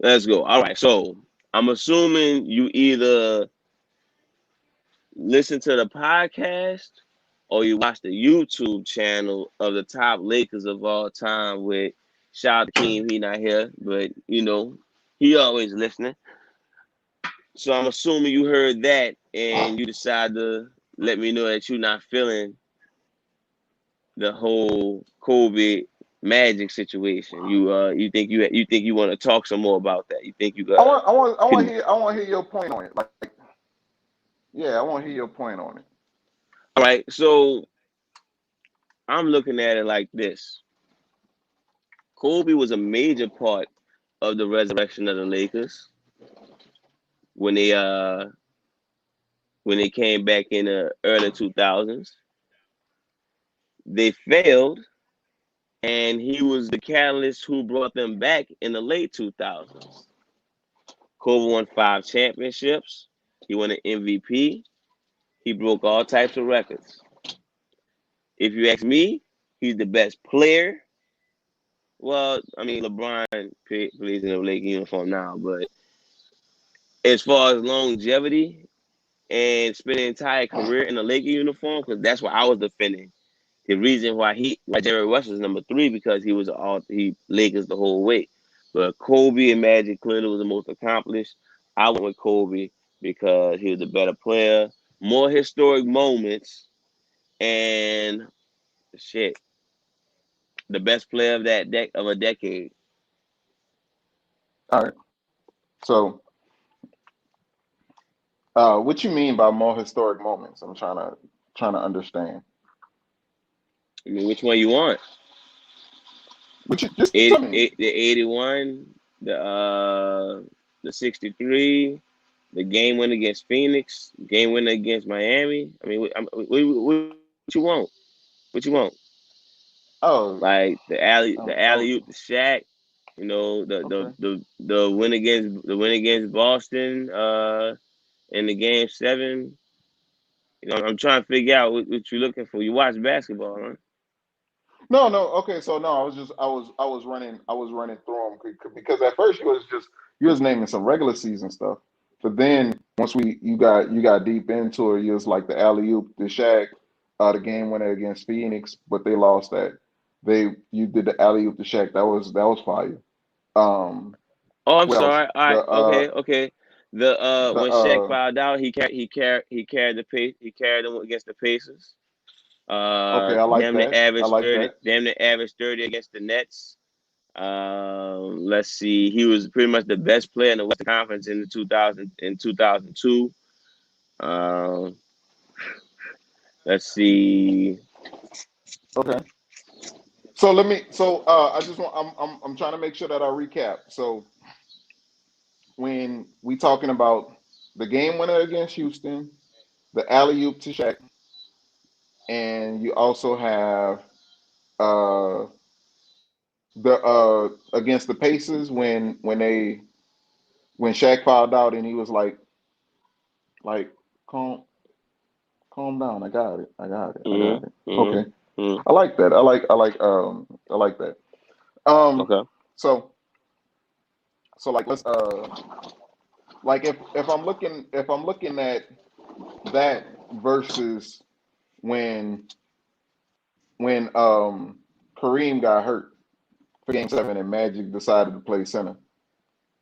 Let's go. All right. So I'm assuming you either listen to the podcast or you watch the YouTube channel of the top Lakers of all time with shout out to Kareem. He not here, but he always listening. So I'm assuming you heard that and you decide to let me know that you're not feeling the whole Kobe Magic situation. You think you want to talk some more about that? You think you can? I want to hear your point on it. Like, yeah, I want to hear your point on it. All right. So I'm looking at it like this. Kobe was a major part of the resurrection of the Lakers when they came back in the early 2000s. They failed, and he was the catalyst who brought them back in the late 2000s. Kobe won 5 championships. He won an MVP. He broke all types of records. If you ask me, he's the best player. Well, I mean, LeBron plays in a Lakers uniform now, but as far as longevity and spending an entire career in a Lakers uniform, because that's what I was defending. The reason why Jerry West was number 3 because he Lakers the whole way. But Kobe and Magic clearly was the most accomplished. I went with Kobe because he was a better player, more historic moments, and shit, the best player of of a decade. All right. So, what you mean by more historic moments? I'm trying to understand. I mean, which one you want? What you just tell me? The 81, the 63, the game win against Phoenix, game win against Miami. I mean, what you want? What you want? Oh, Like the oh, alley oop, the Shaq. okay. The win against Boston in the game 7. I'm trying to figure out what you're looking for. You watch basketball, huh? No, no. Okay, so no, I was running through them because at first you was naming some regular season stuff, but then once you got deep into it, you was like the alley oop, the Shaq, the game winner against Phoenix, but they lost that. You did the alley oop, the Shaq. That was fire. Um, Oh, I'm what else? sorry. All right. Okay. The The when Shaq fouled out, he carried he carried them against the Pacers. okay, I like Damn near that. I average like 30. that. Damn near average 30 against the Nets. Let's see. He was pretty much the best player in the Western Conference in the 2002. Um, let's see. Okay. So I just want I'm trying to make sure that I recap. So when we talking about the game winner against Houston, the alley oop to Shaq, and you also have uh the against the Pacers when Shaq fouled out and he was like calm calm down. I got it. I got it. I hmm got it. hmm Okay. hmm I like that. I like that. Um Okay. so like let's like if I'm looking at that versus when Kareem got hurt for Game 7 and Magic decided to play center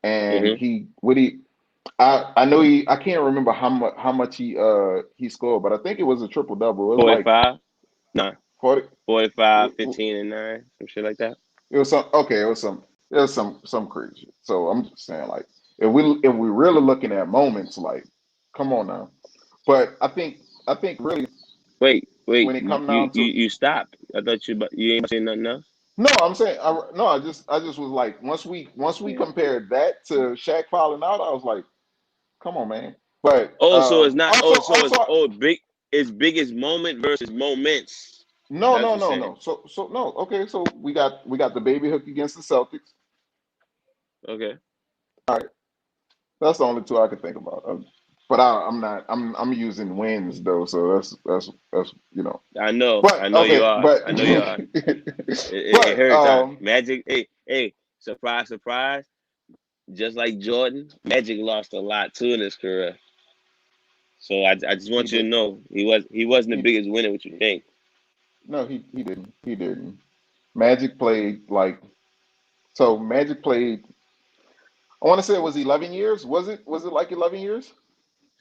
and hmm I know I can't remember how much he scored, but I think it was a triple double. It was like 45. Nah. 40. 45, 15, and 9. Some shit like that. It was some okay. It was some crazy. So I'm just saying like if we really looking at moments like come on now. But I think really Wait. when it You come you down you, to you stopped. I thought you ain't saying nothing else. no, I'm saying no. I just was like once we compared that to Shaq falling out, I was like, come on, man. But Oh, so it's not. also Oh, so it's also big. It's biggest moment versus moments. no That's no what no you're saying. no. So no. Okay, so we got the baby hook against the Celtics. Okay. All right, that's the only two I could think about. But I'm not. I'm using wins though, so that's I know. But I know you okay, are. but I know you are. It but hurts, huh? Magic. Hey. Surprise, surprise. just like Jordan, Magic lost a lot too in his career. So I just He want you to did. know he wasn't the He biggest winner, what you think. no, he didn't. He didn't. Magic played like so. Magic played. I want to say it was 11 years. Was it like 11 years?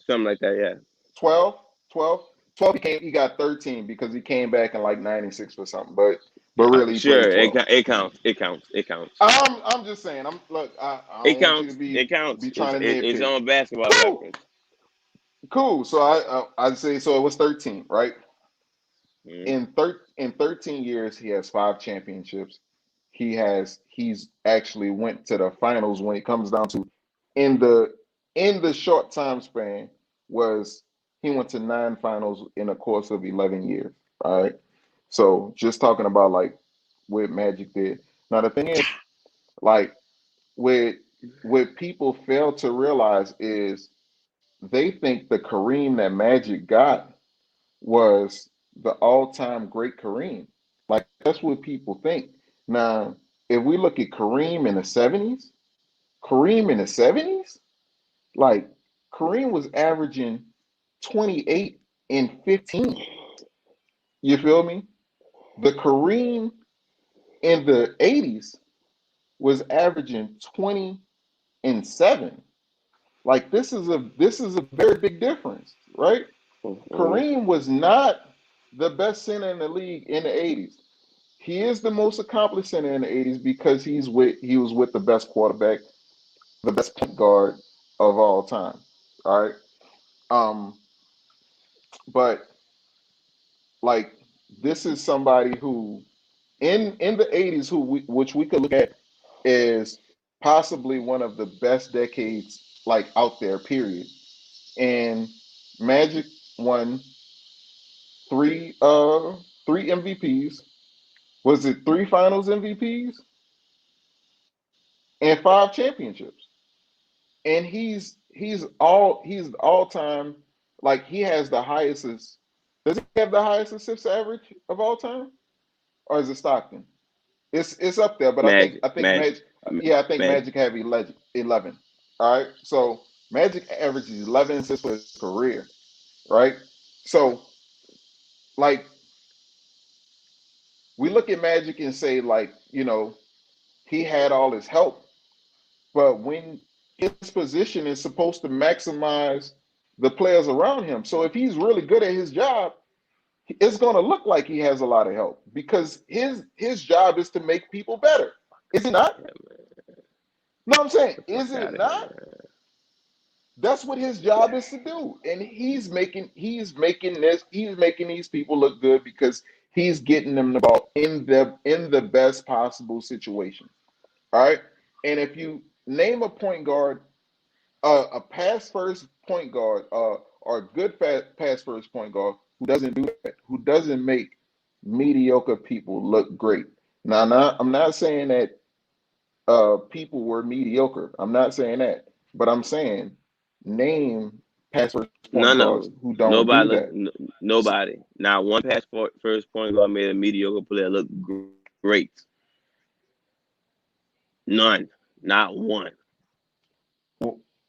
Something like that, yeah. 12, 12, 12. He got 13 because he came back in like 96 or something. But really he Sure, played 12. it counts. It counts. It counts. I'm just saying. I It don't want you to counts. be It counts. trying to It's nitpick. on basketball Cool, reference. cool. So I'd say so. It was 13, right? Mm-hmm. In 13 years, he has 5 championships. He's actually went to the finals when it comes down to in the short time span was he went to 9 finals in a course of 11 years. All right. So just talking about like what Magic did. Now the thing is, like what what people fail to realize is they think the Kareem that Magic got was the all-time great Kareem. Like that's what people think. Now, if we look at Kareem in the 70s, like Kareem was averaging 28 and 15. You feel me? The Kareem in the 80s was averaging 20 and 7. Like this is a very big difference, right? Mm-hmm. Kareem was not the best center in the league in the 80s. He is the most accomplished center in the 80s because he was with the best quarterback, the best point guard of all time. All right. Um, but like this is somebody who in the 80s which we could look at is possibly one of the best decades like out there, period. And Magic won three three MVPs. Was it 3 finals MVPs and 5 championships? And he's all time like he has the highest. Does he have the highest assist average of all time, or is it Stockton? It's up there, but Magic, I think magic, Magic. Yeah, I think magic. Magic have 11. All right, so Magic averages 11 assists for his career. Right, so like we look at Magic and say like he had all his help, but when his position is supposed to maximize the players around him. So if he's really good at his job, it's going to look like he has a lot of help because his job is to make people better. Is it not? Yeah, man. No, I'm saying, Get the fuck is it out of here, not? man. That's what his job is to do, and he's making these people look good because he's getting them the ball in the best possible situation. All right, and if you name a point guard, a pass first point guard, or a good pass first point guard who doesn't do that, who doesn't make mediocre people look great. Now, I'm not saying that people were mediocre. I'm not saying that, but I'm saying name pass first point None of guards them. who don't Nobody do look. that. Nobody. Not one first point guard made a mediocre player look great. None. Not one.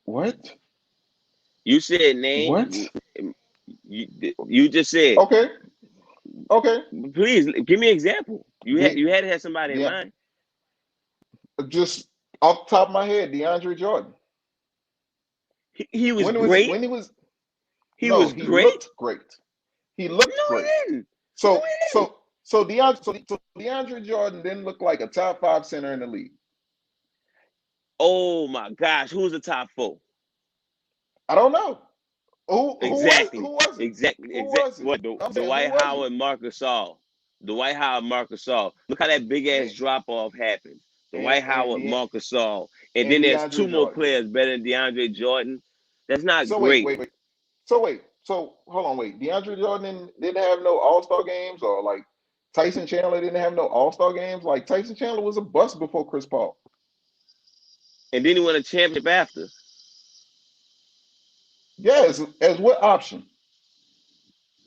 What? You said name. What? You just said. Okay. Okay. Please give me an example. The, You had to have somebody in the mind. just off the top of my head, DeAndre Jordan. He was When was great. when he was He no, was he great. looked great. He No, looked he great. didn't. No, So he didn't. so so DeAndre Jordan didn't look like a top 5 center in the league. Oh my gosh, who's the top four? I don't know. Exactly, Who was it? exactly, Who exact. was it? What I'm saying who Dwight was it? Howard, Marcus All, Dwight Howard, Marcus All. Look how that big ass And drop off happened. and Dwight and, Howard, De, Marcus All, and and then there's DeAndre two more Jordan. players better than DeAndre Jordan. That's not So great. wait. So hold on, wait. DeAndre Jordan didn't have no All-Star games, or like Tyson Chandler didn't have no All-Star games. Like Tyson Chandler was a bust before Chris Paul. And then he won a championship after. Yes, as what option?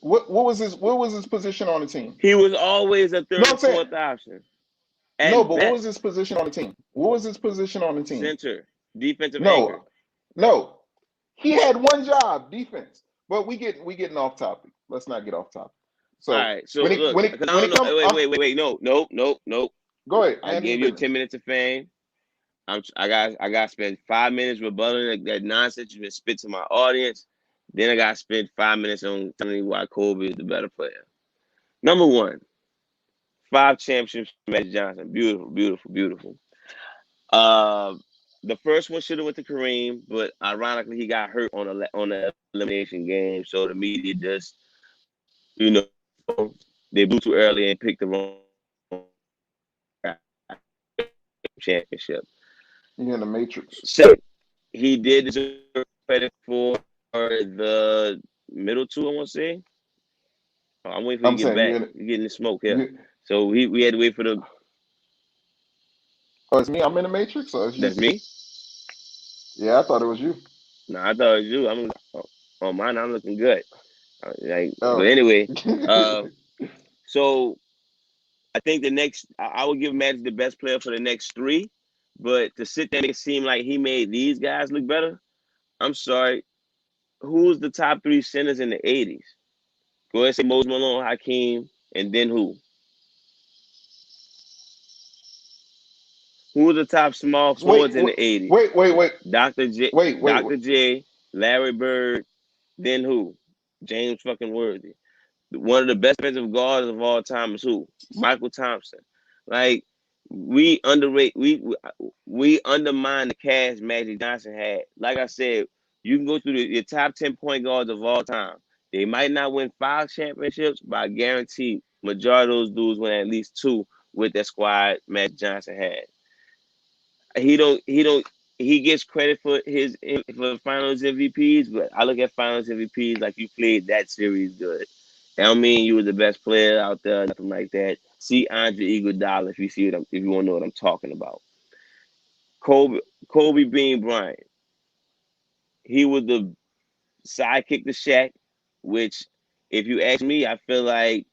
What was his position on the team? He was always a No, third I'm or saying fourth option no, at but what was best. his position on the team? What was his position on the team? Center. Defensive anchor. No, no. He had one job, defense. But we getting off topic. Let's not get off topic. All So right. So look, because I when don't it know. come, Wait. No, nope, nope, nope. go ahead, I handle your gave you business. 10 minutes of fame. I got to spend 5 minutes rebutting that nonsense you been spit to my audience. Then I got to spend 5 minutes on telling you why Kobe is the better player. Number one, 5 championships, Magic Johnson. Beautiful, beautiful, beautiful. Uh, the first one should have went to Kareem, but ironically he got hurt on the elimination game, so the media just they blew too early and picked the wrong championship. You're in the matrix. Second, he did deserve credit for the middle two, I want to say. I'm waiting for you I'm to get saying back. You're getting the smoke here. you So we had to wait for the. oh, it's me. I'm in the matrix, or it's you? That's me. Yeah, I thought it was you. No, I thought it was you. I'm on mine. I'm looking good. But Oh. anyway, so I think I would give Magic the best player for the next three, but to sit there and make it seem like he made these guys look better, I'm sorry. Who's the top three centers in the '80s? Go ahead and say Moses Malone, Hakeem, and then who? Who are the top small wait, forwards in the '80s? wait, wait, wait, Dr. J, Larry Bird, then who? James fucking Worthy. One of the best defensive guards of all time is who? Michael Thompson. Like we underrate, we undermine the cash Magic Johnson had. Like I said, you can go through your top 10 point guards of all time. They might not win 5 championships, but I guarantee majority of those dudes win at least 2 with that squad Magic Johnson had. He gets credit for for finals MVPs, but I look at finals MVPs like you played that series good. That don't mean you were the best player out there, nothing like that. See Andre Iguodala if you want to know what I'm talking about. Kobe Kobe Bean Bryant. He was the sidekick to Shaq, which if you ask me, I feel like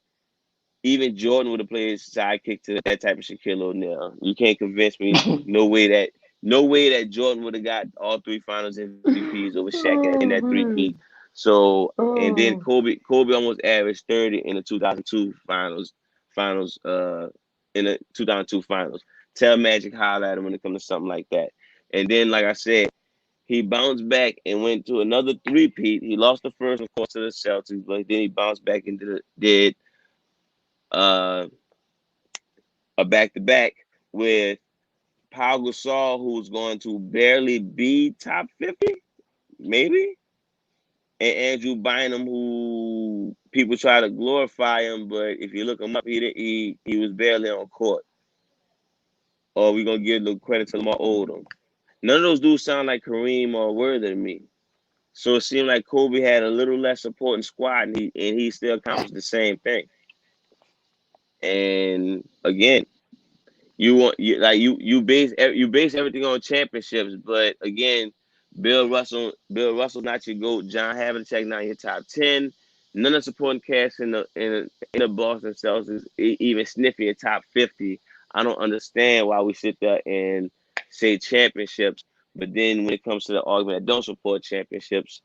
even Jordan would have played sidekick to that type of Shaquille O'Neal. You can't convince me. No way that Jordan would have got all 3 Finals MVPs over Shaq in oh that three-peat. man. So and then Oh. Kobe almost averaged 30 in the 2002 finals in the 2002 finals. Tell Magic highlight him when it comes to something like that. And then like I said, he bounced back and went to another three-peat. He lost the first, of course, to the Celtics, but then he bounced back and did uh, a back-to-back with Pau Gasol, who's going to barely be top 50, maybe, and Andrew Bynum, who people try to glorify him, but if you look him up, he was barely on court. Or we gonna give the credit to Lamar Odom. None of those dudes sound like Kareem or Worthy to me. So it seemed like Kobe had a little less supporting squad, and he still accomplished the same thing. And again, you base everything on championships, but again, Bill Russell's not your GOAT. John Havlicek not your top 10. None of the supporting cast in the Boston Celtics even sniffing your top 50. I don't understand why we sit there and say championships, but then when it comes to the argument that don't support championships,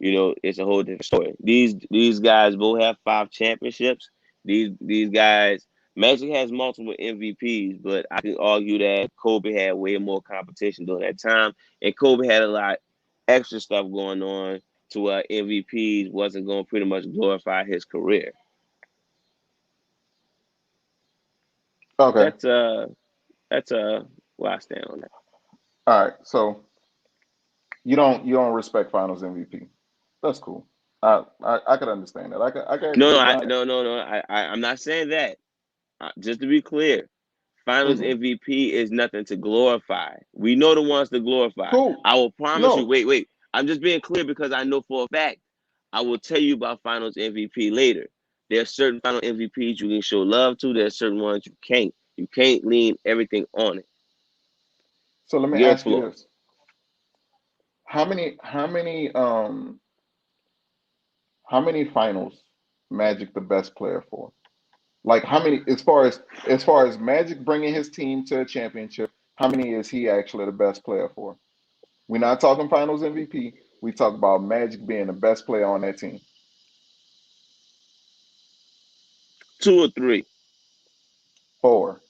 it's a whole different story. These guys both have 5 championships. These guys, Magic has multiple MVPs, but I can argue that Kobe had way more competition during that time, and Kobe had a lot extra stuff going on to where MVPs wasn't going to pretty much glorify his career. Okay. That's where I stand on that. All right. So you don't respect Finals MVP. That's cool. I could understand that. I could No, actually no, buy it. I'm not saying that. Just to be clear, Finals Hmm. MVP is nothing to glorify. We know the ones to glorify. Cool. I will promise you. No. Wait. I'm just being clear because I know for a fact. I will tell you about Finals MVP later. There are certain Final MVPs you can show love to. There are certain ones you can't. You can't lean everything on it. So let me Your ask you floor. this: how many finals Magic the best player for? Like how many as far as Magic bringing his team to a championship? How many is he actually the best player for? We're not talking Finals MVP. We talk about Magic being the best player on that team. 2 or 3. 4.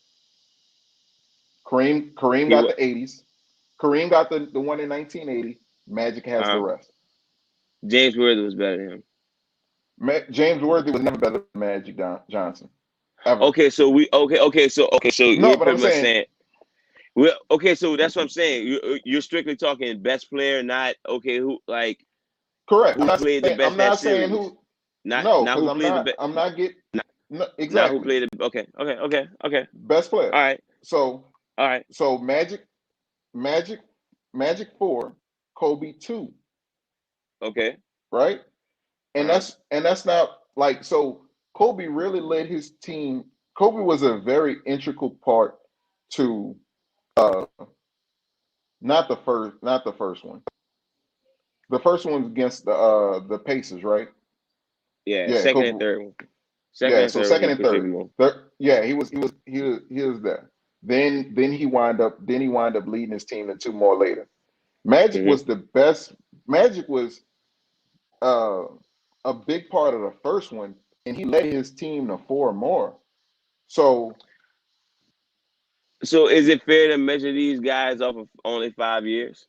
Kareem He got was the 80s. Kareem got the one in 1980. Magic has the uh rest. James Worthy was better than him. James Worthy was never better than Magic Johnson. Ever. Okay, so No, we're but I'm pretty much saying saying so that's what I'm saying. You're strictly talking best player, not okay who like correct. who played the best I'm that not saying series, who. not No, not because who played the best, I'm not get no, not who exactly played the okay. best player. All right, So all right, so Magic Magic 4, Kobe 2, okay. right? Uh-huh. And that's not like so Kobe really led his team. Kobe was a very integral part to uh not the first one. The first one's against the Pacers, right? Yeah, Yeah, second and Kobe. third one. Second Yeah, and so third one, second he and third. contributed more. Yeah, he was there. Then he wind up leading his team to 2 more later. Magic Hmm. was the best. Magic was uh, a big part of the first one, and he led his team to 4 more. So So is it fair to measure these guys off of only 5 years?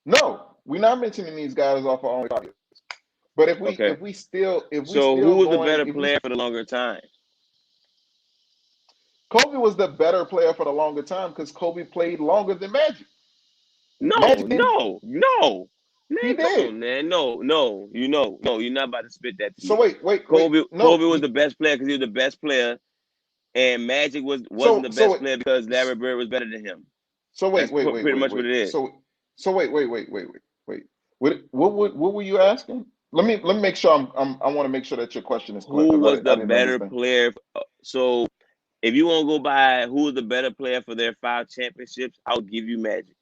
no, we're not mentioning these guys off of only 5 years. But Okay. if we So still who was the going better if we player for the longer time? Kobe was the better player for the longer time because Kobe played longer than Magic. No, Magic didn't. no, no. He Man, come did. on, man. No. No, you're not about to spit that to So me. wait. Kobe No, was the best player because he was the best player, and Magic wasn't so the so best player because Larry Bird was better than him. so That's pretty much what wait. it is. So wait. What were you asking? Let me make sure I want to make sure that your question is clear Who because was I the didn't better understand. player? So if you want to go by who was the better player for their 5 championships, I'll give you Magic.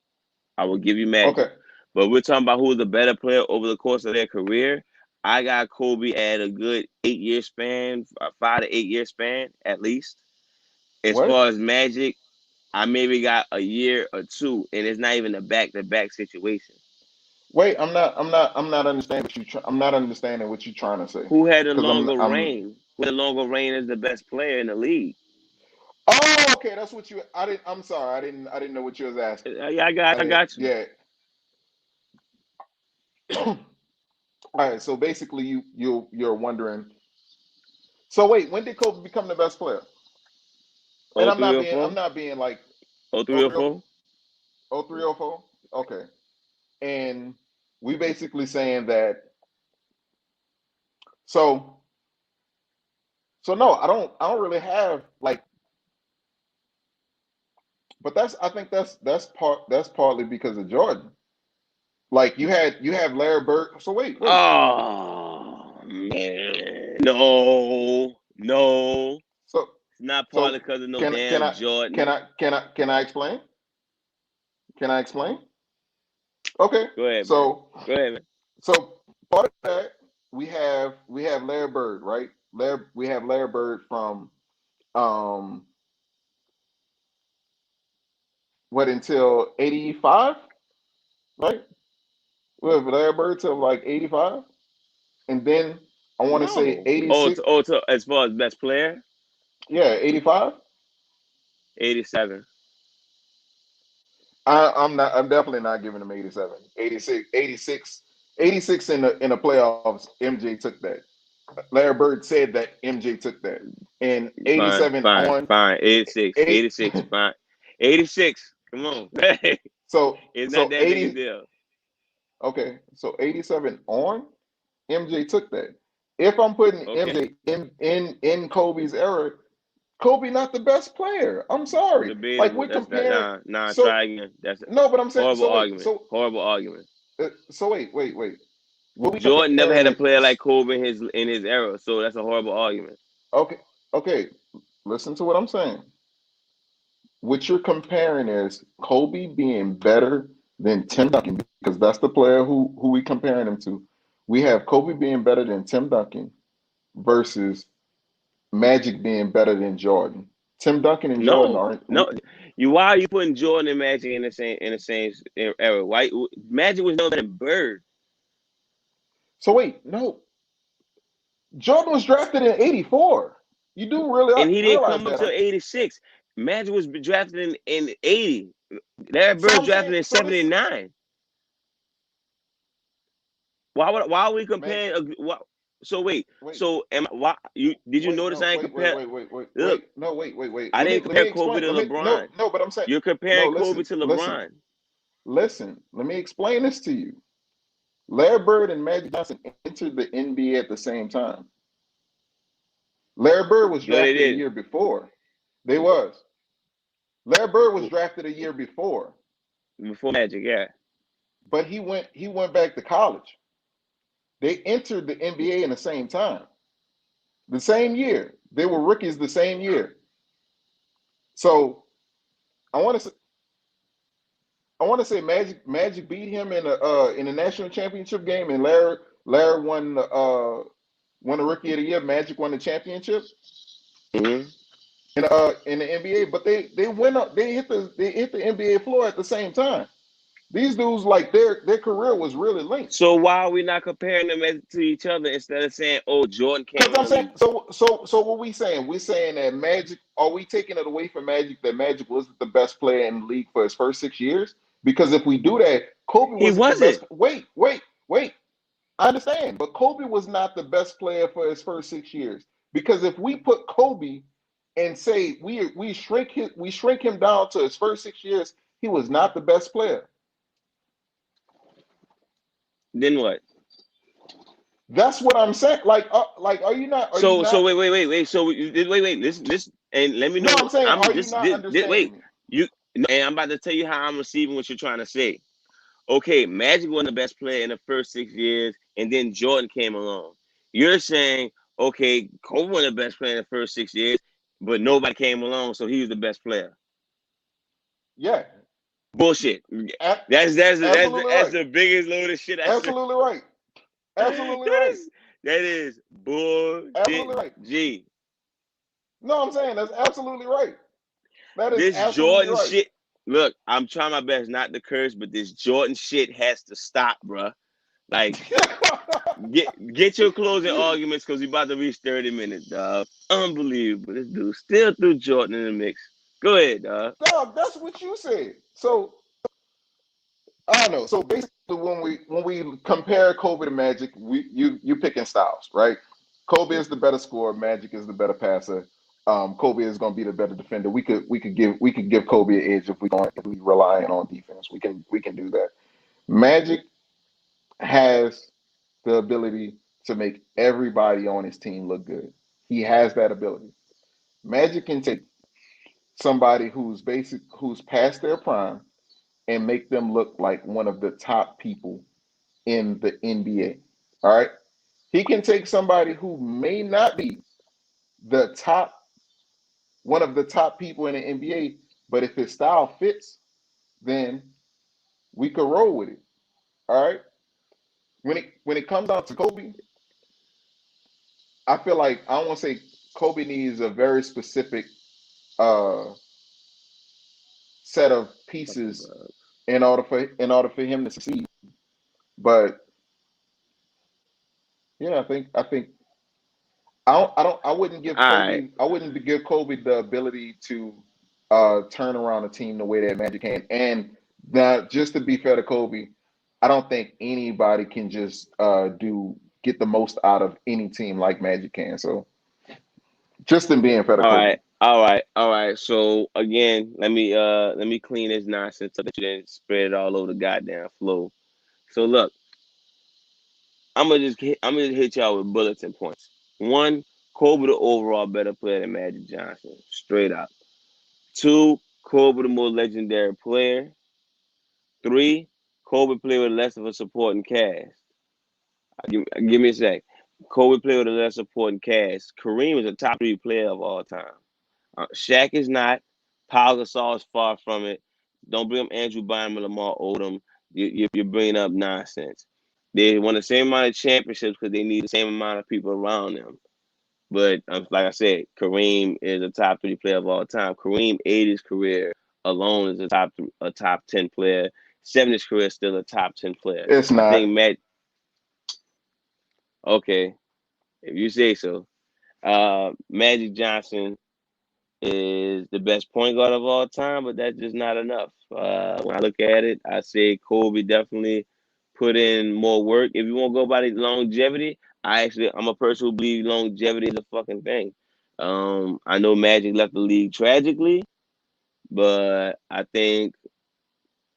I will give you Magic. Okay. But we're talking about who was the better player over the course of their career. I got Kobe at a good 8 year span, 5 to 8 year span at least. As What? far as Magic, I maybe got a year or two, and it's not even a back to back situation. Wait, I'm not understanding what I'm not understanding what you're trying to say Who had a because longer I'm. reign? Who had a longer reign as the best player in the league? Oh, okay. That's what you. I didn't. I'm sorry. I didn't know what you was asking. Yeah, I I didn't. got you. Yeah. All right. So basically, you're wondering. So wait, when did Kobe become the best player? And Oh three or I'm four? not being like Oh three oh or three four? oh three oh four. Okay. And we basically saying that. So no, I don't really have like. But I think that's partly because of Jordan. Like you have Larry Bird. So wait. Oh man, no. So It's not partly so because of no can damn I Jordan. can I explain? Can I explain? Okay. Go ahead, man. So Go ahead, man. so part of that we have Larry Bird, right? We have Larry Bird from um what until 85, right? We have Larry Bird till like 85. And then I want to say No. 86. As far as best player, Yeah, 85. 87. I'm definitely not giving him 87. 86 in the playoffs, MJ took that. Larry Bird said that MJ took that. And Fine, 87 fine, on fine. 86, eight 86, fine. 86. Come on. It's not so that big a 80 deal. okay, so 87 on MJ took that. If I'm putting Okay. MJ in Kobe's era, Kobe not the best player. I'm sorry. Like Debatable. we're That's that. comparing Nah. so Try again. That's a no, but I'm saying horrible so wait, argument. Horrible argument. wait. What we Jordan never comparing had a it? player like Kobe in his era, so that's a horrible argument. Okay, okay. Listen to what I'm saying. What you're comparing is Kobe being better than Tim Duncan because that's the player who we comparing him to. We have Kobe being better than Tim Duncan versus Magic being better than Jordan. Tim Duncan and Jordan No, aren't. no. Why are you putting Jordan and Magic in the same era? Why Magic was never than Bird. So wait, no, Jordan was drafted in '84. You do really And he didn't realize come up that, till huh? '86. Magic was drafted in '80. Larry So Bird I'm saying, drafted in so this '79. Why are we man. comparing? What? So wait. Wait, So am why you did you wait, notice no, I ain't wait, wait, compare? wait, wait, wait, Look, wait. No, wait. I didn't Let compare me Kobe explain. to No, LeBron. no. But I'm saying, You're no. comparing Kobe to LeBron. Listen. Let me explain this to you. Larry Bird and Magic Johnson entered the NBA at the same time. Larry Bird was No, they drafted a didn't. year before. They was. Larry Bird was drafted a year before, Before Magic, yeah. but he went back to college. They entered the NBA in the same time, the same year. They were rookies the same year. So I want to I want to say Magic beat him in a national championship game, and Larry won the rookie of the year. Magic won the championship Hmm. in the NBA. But they went up. They hit the NBA floor at the same time. These dudes, like, their career was really linked. So why are we not comparing them to each other instead of saying, "Oh, Jordan came Because in I'm the saying, league"? so what we saying? We're saying that Magic. Are we taking it away from Magic that Magic wasn't the best player in the league for his first 6 years? Because if we do that, Kobe He wasn't the wasn't. best. Wait. I understand, but Kobe was not the best player for his first 6 years. Because if we put Kobe and say we shrink him down to his first 6 years, he was not the best player. Then what? That's what I'm saying. Like, are you not? Are you So not? wait. So wait. Listen, and let me No, know. I'm saying, I'm are you not this understanding wait. me? You and I'm about to tell you how I'm receiving what you're trying to say. Okay, Magic wasn't the best player in the first 6 years, and then Jordan came along. You're saying, okay, Kobe wasn't the best player in the first 6 years, but nobody came along, so he was the best player. Yeah, Bullshit. a- absolutely That's right. the biggest load of shit I said. Absolutely right. Absolutely That right. is that is bullshit. Absolutely right. G. No, I'm saying that's absolutely right. That is This absolutely Jordan right. shit. Look, I'm trying my best not to curse, but this Jordan shit has to stop, bruh. Like, get your closing arguments because we about to reach 30 minutes, dog. Unbelievable. This dude still threw Jordan in the mix. Go ahead, dog. Dog, that's what you said. So I don't know. So basically, when we compare Kobe to Magic, you picking styles, right? Kobe is the better scorer. Magic is the better passer. Kobe is going to be the better defender. We could give Kobe an edge if we relying on defense. We can do that. Magic has the ability to make everybody on his team look good. He has that ability. Magic can take somebody who's past their prime and make them look like one of the top people in the NBA. All right. He can take somebody who may not be the top one of the top people in the NBA, but if his style fits, then we could roll with it. All right. When it comes down to Kobe, I feel like I don't want to say Kobe needs a very specific uh set of Fucking pieces bro. in order for him to succeed. But yeah, I think All right. I wouldn't give Kobe the ability to turn around a team the way that Magic can. And now, just to be fair to Kobe, I don't think anybody can just do get the most out of any team like Magic can. So just in being fair to All Kobe. right. All right. So again, let me clean this nonsense up that you didn't spread it all over the goddamn floor. So look, I'm gonna just hit y'all with bulletin points. One, Kobe the overall better player than Magic Johnson, straight up. Two, Kobe the more legendary player. Three, Kobe played with less of a supporting cast. Give me a sec. Kobe played with a less supporting cast. Kareem is a top three player of all time. Shaq is not. Pau Gasol is far from it. Don't bring up Andrew Bynum or Lamar Odom. You're bringing up nonsense. They won the same amount of championships because they need the same amount of people around them. But like I said, Kareem is a top 3 player of all time. Kareem '80s career alone is a top 10 player. '70s career is still a top 10 player. It's I not. think Matt. Okay, if you say so. Magic Johnson is the best point guard of all time, but that's just not enough. When I look at it, I say Kobe definitely put in more work. If you want to go by the longevity, I'm a person who believes longevity is a fucking thing. I know Magic left the league tragically, but I think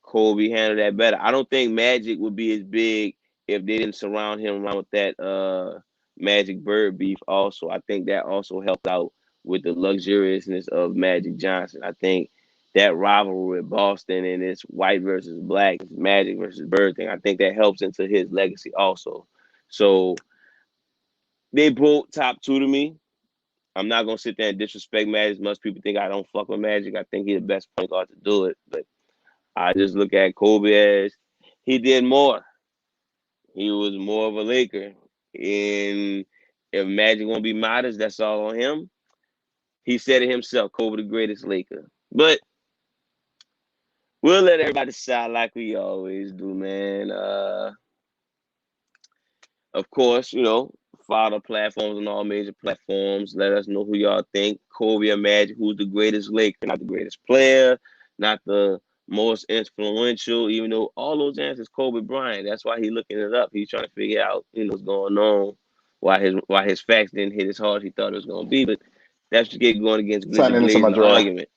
Kobe handled that better. I don't think Magic would be as big if they didn't surround him around with that Magic Bird beef. Also, I think that also helped out with the luxuriousness of Magic Johnson. I think that rivalry with Boston and it's white versus black, it's Magic versus Bird thing. I think that helps into his legacy also. So they both top 2 to me. I'm not gonna sit there and disrespect Magic. Most people think I don't fuck with Magic. I think he's the best point guard to do it, but I just look at Kobe as he did more. He was more of a Laker. And if Magic won't be modest, that's all on him. He said it himself, Kobe the greatest Laker. But we'll let everybody decide like we always do, man. Of course, follow the platforms on all major platforms. Let us know who y'all think. Kobe or Magic, who's the greatest Laker, not the greatest player, not the most influential, even though all those answers Kobe Bryant. That's why he's looking it up. He's trying to figure out, what's going on, why his facts didn't hit as hard as he thought it was gonna be. But that's just get going against Sign Glizzy into my Glazer's draft.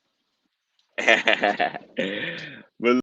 argument. But